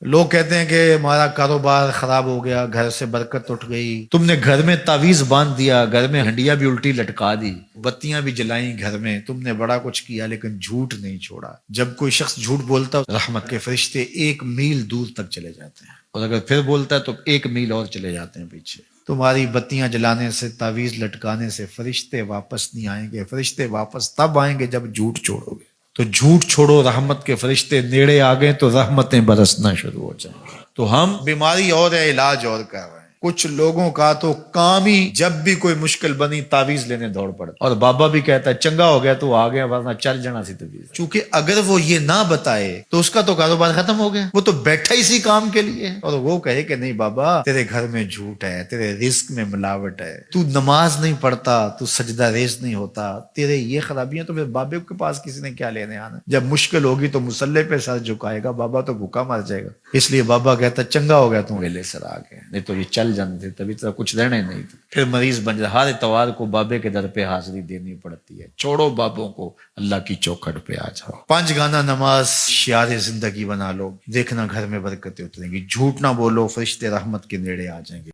لوگ کہتے ہیں کہ ہمارا کاروبار خراب ہو گیا، گھر سے برکت اٹھ گئی، تم نے گھر میں تعویذ باندھ دیا، گھر میں ہنڈیاں بھی الٹی لٹکا دی، بتیاں بھی جلائیں گھر میں، تم نے بڑا کچھ کیا لیکن جھوٹ نہیں چھوڑا۔ جب کوئی شخص جھوٹ بولتا رحمت کے فرشتے 1 میل دور تک چلے جاتے ہیں، اور اگر پھر بولتا ہے تو 1 میل اور چلے جاتے ہیں پیچھے۔ تمہاری بتیاں جلانے سے، تعویذ لٹکانے سے فرشتے واپس نہیں آئیں گے، فرشتے واپس تب آئیں گے جب جھوٹ چھوڑو گے۔ تو جھوٹ چھوڑو، رحمت کے فرشتے نیڑے آ گئے تو رحمتیں برسنا شروع ہو جائیں گی۔ تو ہم بیماری اور ہے، علاج اور کر رہے ہیں۔ کچھ لوگوں کا تو کام ہی جب بھی کوئی مشکل بنی تعویذ لینے دوڑ پڑتا، اور بابا بھی کہتا ہے چنگا ہو گیا تو آ گیا، ورنہ چل جانا سی طبیعت۔ چونکہ اگر وہ یہ نہ بتائے تو اس کا تو کاروبار ختم ہو گیا، وہ تو بیٹھا اسی کام کے لیے ہے۔ اور وہ کہے کہ نہیں بابا، تیرے گھر میں جھوٹ ہے، تیرے رزق میں ملاوٹ ہے، تو نماز نہیں پڑھتا، تو سجدہ ریز نہیں ہوتا، تیرے یہ خرابیاں، تو پھر بابے کے پاس کسی نے کیا لینے آنا؟ جب مشکل ہوگی تو مصلے پہ سر جھکائے گا، بابا تو بھوکا مر جائے گا۔ اس لیے بابا کہتا چنگا ہو گیا تم ویلے سر آ گئے، نہیں تو یہ چل جانے تھے، تبھی تو کچھ رہنا ہی نہیں تھا۔ پھر مریض بن جائے، ہر اتوار کو بابے کے در پہ حاضری دینی پڑتی ہے۔ چھوڑو بابوں کو، اللہ کی چوکھٹ پہ آ جاؤ۔ 5 گانا نماز شعار زندگی بنا لو، دیکھنا گھر میں برکتیں اتریں گی۔ جھوٹ نہ بولو، فرشتے رحمت کے نیڑے آ جائیں گے۔